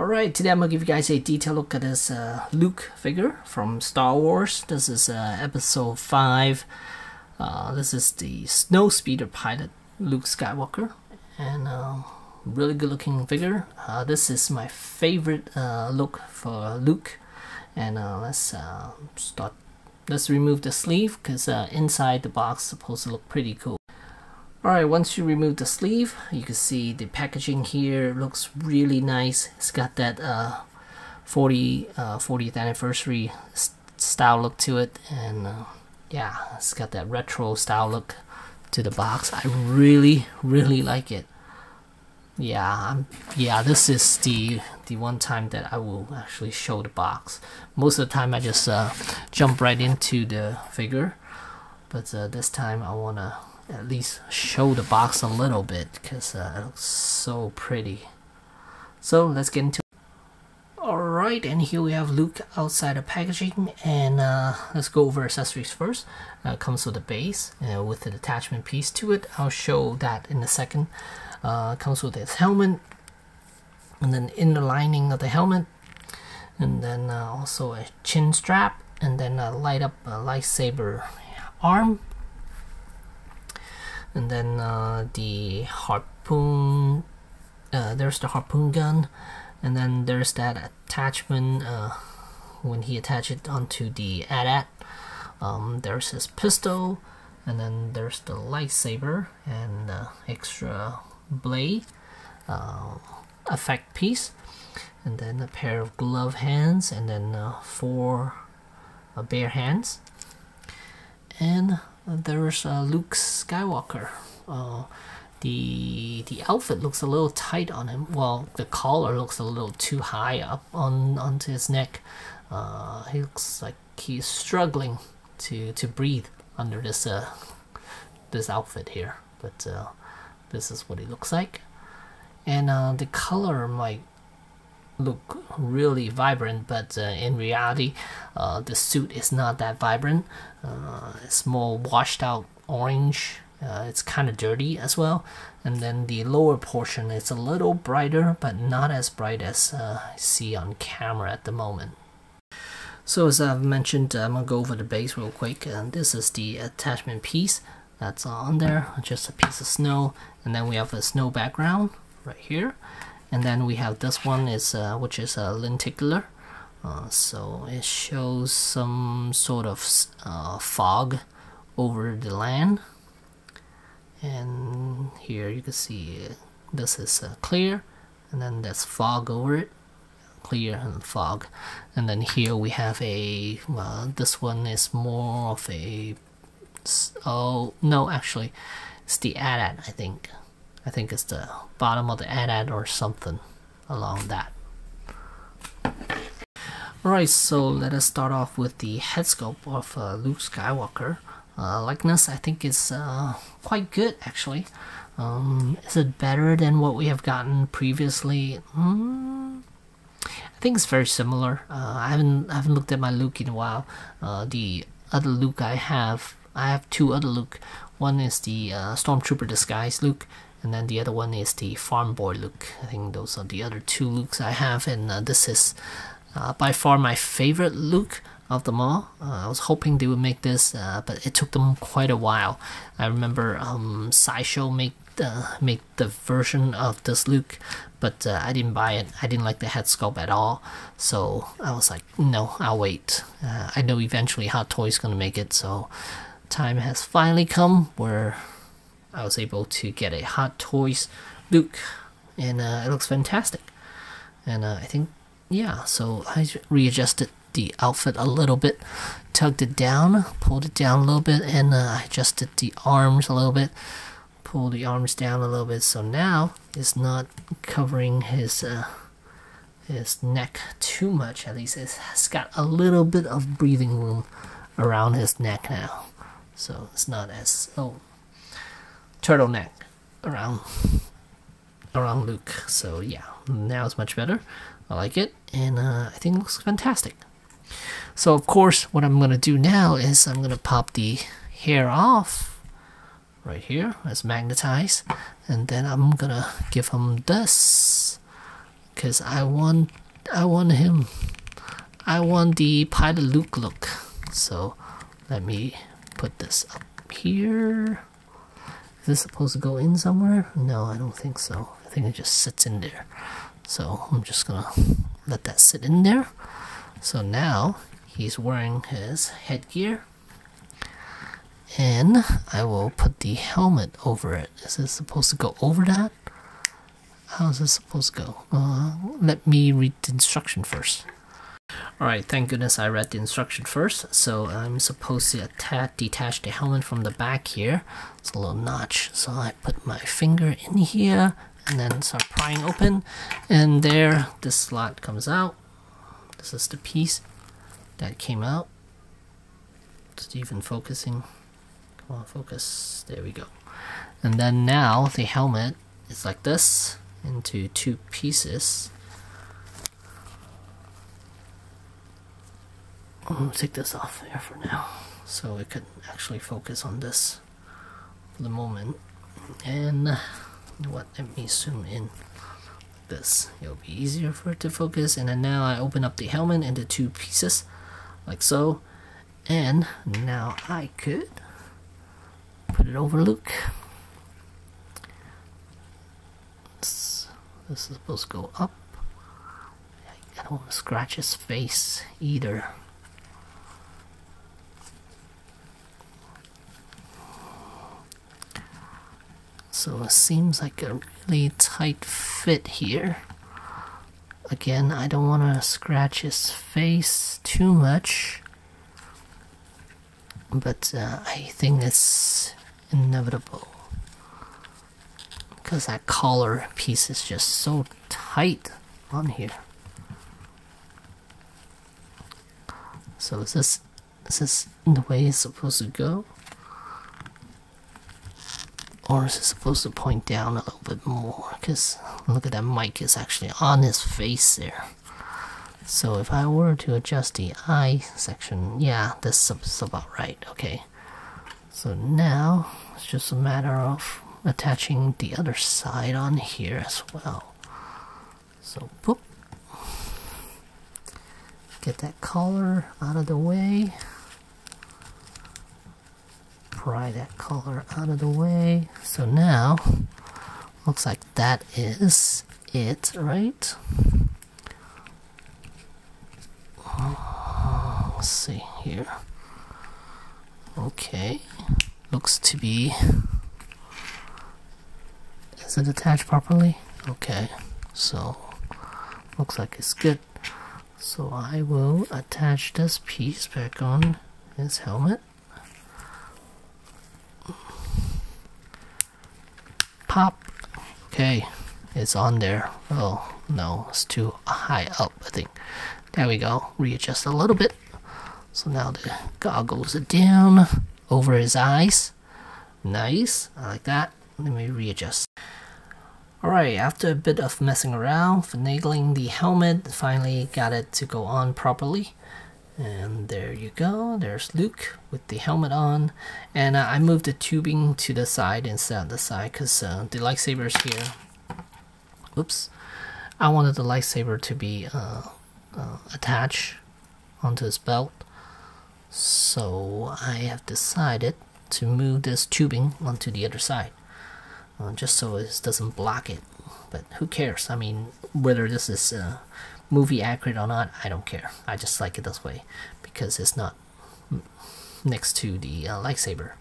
Alright, today I'm going to give you guys a detailed look at this Luke figure from Star Wars. This is episode 5. This is the Snowspeeder pilot, Luke Skywalker. And really good looking figure. This is my favorite look for Luke. And let's remove the sleeve, because inside the box is supposed to look pretty cool. Alright, once you remove the sleeve, you can see the packaging here looks really nice. It's got that 40th anniversary style look to it, and yeah, it's got that retro style look to the box. I really like it. Yeah, this is the one time that I will actually show the box. Most of the time I just jump right into the figure, but this time I want to at least show the box a little bit, because it looks so pretty. So let's get into it. Alright, and here we have Luke outside the packaging, and let's go over accessories first. It comes with a base with an attachment piece to it. I'll show that in a second. It comes with his helmet, and then in the lining of the helmet, and then also a chin strap, and then a light up lightsaber arm. And then the harpoon, there's the harpoon gun, and then there's that attachment when he attaches it onto the AT-AT. There's his pistol, and then there's the lightsaber and extra blade effect piece, and then a pair of glove hands, and then 4 bare hands. And there's Luke Skywalker. The outfit looks a little tight on him. Well, the collar looks a little too high up onto his neck. He looks like he's struggling to breathe under this outfit here. But this is what he looks like. And the color might look really vibrant, but in reality the suit is not that vibrant. It's more washed out orange. It's kind of dirty as well, and then the lower portion is a little brighter, but not as bright as I see on camera at the moment. So as I've mentioned, I'm gonna go over the base real quick, and this is the attachment piece that's on there, just a piece of snow, and then we have a snow background right here. And then we have this one, which is a lenticular. So it shows some sort of fog over the land. And here you can see this is clear, and then there's fog over it. Clear and fog. And then here we have this one is more of a... Oh, no, actually, it's the AT-AT, I think. I think it's the bottom of the AT-AT or something along that. Alright, so let us start off with the head sculpt of Luke Skywalker. Likeness, I think, is quite good, actually. Is it better than what we have gotten previously? I think it's very similar. I haven't looked at my Luke in a while. The other Luke I have 2 other Luke. One is the Stormtrooper disguise Luke, and then the other one is the farm boy Luke. I think those are the other 2 Lukes I have, and this is by far my favorite Luke of them all. I was hoping they would make this, but it took them quite a while. I remember Sideshow make the version of this Luke, but I didn't buy it. I didn't like the head sculpt at all, so I was like, no, I'll wait. I know eventually Hot Toys gonna make it, so time has finally come where I was able to get a Hot Toys Luke, and it looks fantastic. And I think, yeah, so I readjusted the outfit a little bit, tugged it down, pulled it down a little bit, and I adjusted the arms a little bit, pulled the arms down a little bit, so now it's not covering his neck too much. At least it's got a little bit of breathing room around his neck now, so it's not as turtleneck around Luke. So yeah, now it's much better. I like it, and I think it looks fantastic. So of course, what I'm gonna do now is I'm gonna pop the hair off right here. It's magnetized, and then I'm gonna give him this because I want him. I want the pilot Luke look. So let me put this up here. Is this supposed to go in somewhere? No, I don't think so. I think it just sits in there. So I'm just gonna let that sit in there. So now he's wearing his headgear, and I will put the helmet over it. Is this supposed to go over that? How is this supposed to go? Let me read the instruction first. Alright, thank goodness I read the instruction first. So I'm supposed to detach the helmet from the back here. It's a little notch. So I put my finger in here and then start prying open. And there, this slot comes out. This is the piece that came out. Just even focusing. Come on, focus. There we go. And then now the helmet is like this into two pieces. I'm gonna take this off there for now so it could actually focus on this for the moment. And you know what, let me zoom in like this. It'll be easier for it to focus. And then now I open up the helmet into two pieces like so, and now I could put it over Luke. This is supposed to go up. I don't want to scratch his face either. So it seems like a really tight fit here. Again, I don't want to scratch his face too much, but I think it's inevitable because that collar piece is just so tight on here. So is this the way it's supposed to go? Or is it supposed to point down a little bit more? Because look at that mic is actually on his face there. So if I were to adjust the eye section, yeah, this is about right. Okay. So now it's just a matter of attaching the other side on here as well. So boop. Get that collar out of the way. Pry that collar out of the way. So now looks like that is it, right? Let's see here. Okay, looks to be, is it attached properly? Okay, so looks like it's good. So I will attach this piece back on his helmet. Pop. Okay, it's on there. Oh no, it's too high up, I think. There we go. Readjust a little bit. So now the goggles are down over his eyes. Nice, I like that. Let me readjust. Alright, after a bit of messing around, finagling the helmet, finally got it to go on properly. And there you go, there's Luke with the helmet on. And I moved the tubing to the side instead of the side because the lightsaber is here. Oops. I wanted the lightsaber to be attached onto his belt. So I have decided to move this tubing onto the other side. Just so it doesn't block it. But who cares? I mean, whether this is movie accurate or not, I don't care. I just like it this way because it's not next to the lightsaber.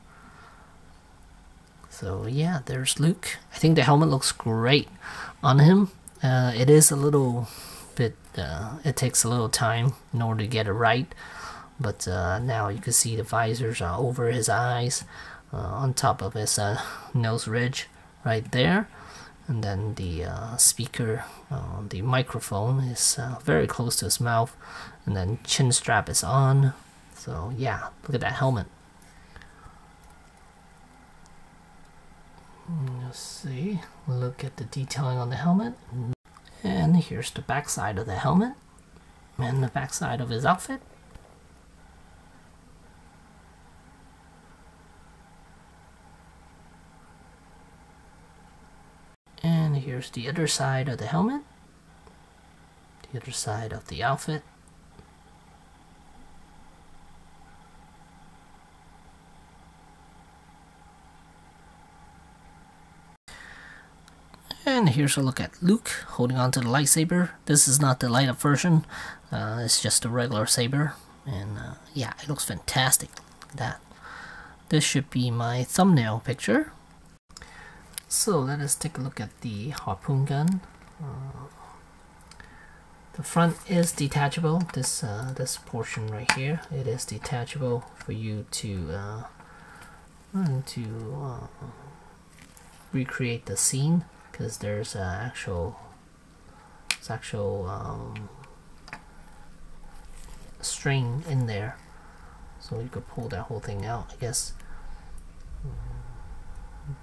So yeah, there's Luke. I think the helmet looks great on him. It is a little bit, it takes a little time in order to get it right. But now you can see the visors are over his eyes, on top of his nose ridge right there. And then the speaker, the microphone is very close to his mouth. And then chin strap is on. So yeah, look at that helmet. Let's see, look at the detailing on the helmet. And here's the back side of the helmet. And the back side of his outfit. And here's the other side of the helmet. the other side of the outfit. And here's a look at Luke holding on to the lightsaber. This is not the light up version, it's just a regular saber. And yeah, it looks fantastic. Look at that. This should be my thumbnail picture. So let us take a look at the harpoon gun. The front is detachable. This portion right here, it is detachable for you to recreate the scene, because there's actual string in there, so you could pull that whole thing out, I guess.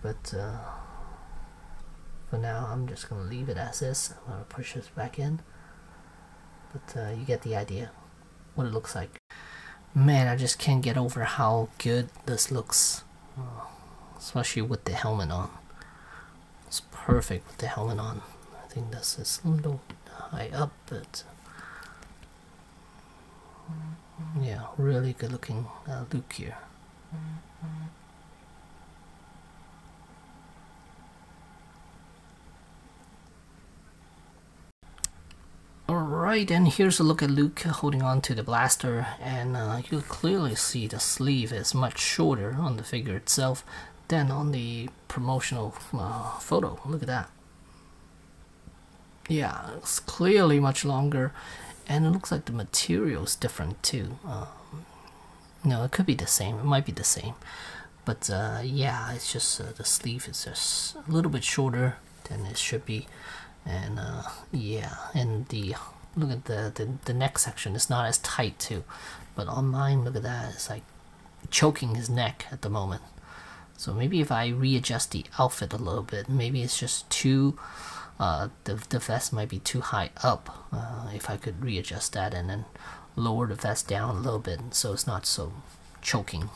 But for now, I'm just gonna leave it as is. I'm gonna push this back in, but you get the idea what it looks like. Man, I just can't get over how good this looks, especially with the helmet on. It's perfect with the helmet on. I think this is a little high up, but yeah, really good looking Luke here. Alright, and here's a look at Luke holding on to the blaster, and you clearly see the sleeve is much shorter on the figure itself than on the promotional photo. Look at that. Yeah, it's clearly much longer, and it looks like the material is different too. No, it could be the same. It might be the same, but yeah, it's just the sleeve is just a little bit shorter than it should be. And yeah, and the look at the neck section is not as tight too, but on mine, look at that, it's like choking his neck at the moment. So maybe if I readjust the outfit a little bit, maybe it's just too the vest might be too high up. If I could readjust that and then lower the vest down a little bit so it's not so choking.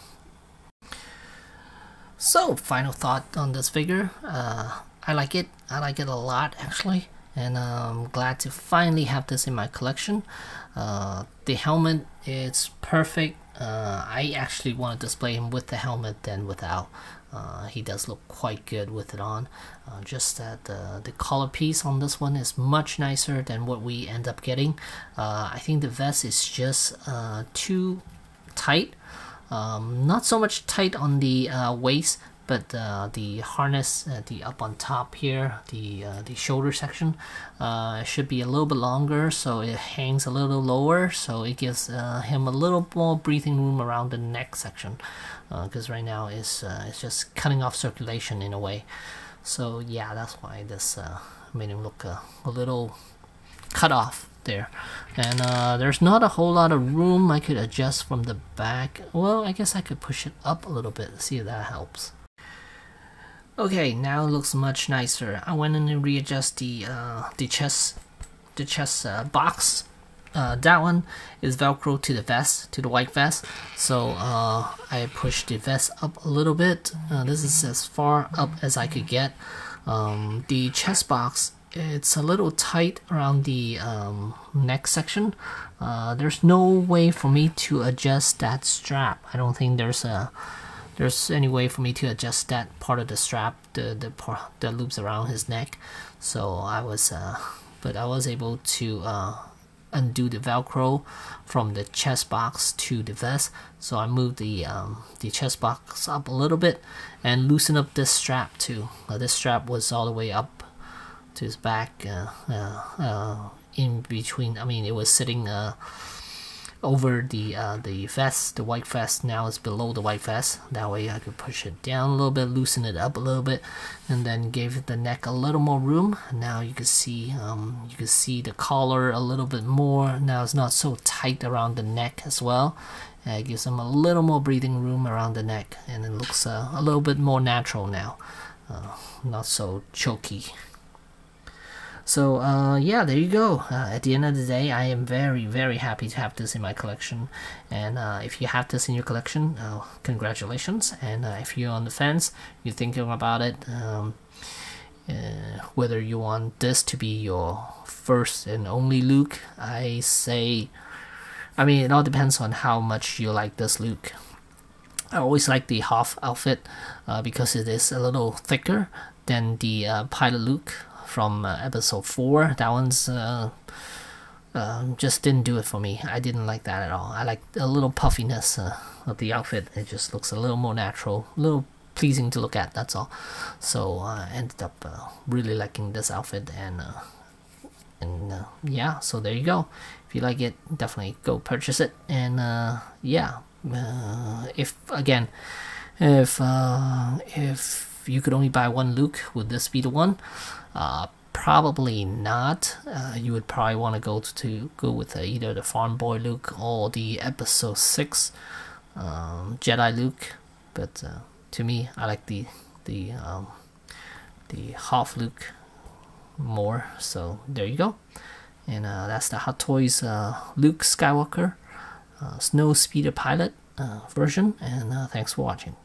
So final thought on this figure. I like it. I like it a lot, actually, and I'm glad to finally have this in my collection. The helmet is perfect. I actually want to display him with the helmet than without. He does look quite good with it on. Just that the collar piece on this one is much nicer than what we end up getting. I think the vest is just too tight. Not so much tight on the waist, but the harness, the up on top here, the shoulder section, should be a little bit longer, so it hangs a little lower, so it gives him a little more breathing room around the neck section, because right now it's just cutting off circulation in a way. So yeah, that's why this made him look a little cut off there. And there's not a whole lot of room I could adjust from the back. Well, I guess I could push it up a little bit, see if that helps. Okay, now it looks much nicer. I went in and readjust the chest box. That one is Velcro to the vest, to the white vest. So I pushed the vest up a little bit. This is as far up as I could get. The chest box, it's a little tight around the neck section. There's no way for me to adjust that strap. I don't think there's any way for me to adjust that part of the strap, the part that loops around his neck. So I was able to undo the Velcro from the chest box to the vest. So I moved the chest box up a little bit and loosened up this strap too. This strap was all the way up to his back, in between. I mean, it was sitting over the vest, the white vest. Now it's below the white vest. That way I could push it down a little bit, loosen it up a little bit, and then gave the neck a little more room. Now you can see the collar a little bit more. Now it's not so tight around the neck as well. It gives him a little more breathing room around the neck, and it looks a little bit more natural now, not so choky. So yeah, there you go. At the end of the day, I am very, very happy to have this in my collection. And if you have this in your collection, congratulations. And if you're on the fence, you're thinking about it, Whether you want this to be your first and only Luke, I say, I mean, it all depends on how much you like this Luke. I always like the Hoth outfit because it is a little thicker than the pilot Luke from episode 4. That one's just didn't do it for me. I didn't like that at all. I like a little puffiness of the outfit. It just looks a little more natural, a little pleasing to look at, that's all. So I ended up really liking this outfit, and yeah, so there you go. If you like it, definitely go purchase it. And yeah, if you could only buy one Luke, would this be the one? Probably not. You would probably want to go with either the Farm Boy Luke or the Episode 6 Jedi Luke. But to me, I like the Hoth Luke more. So there you go. And that's the Hot Toys Luke Skywalker Snowspeeder pilot version. And thanks for watching.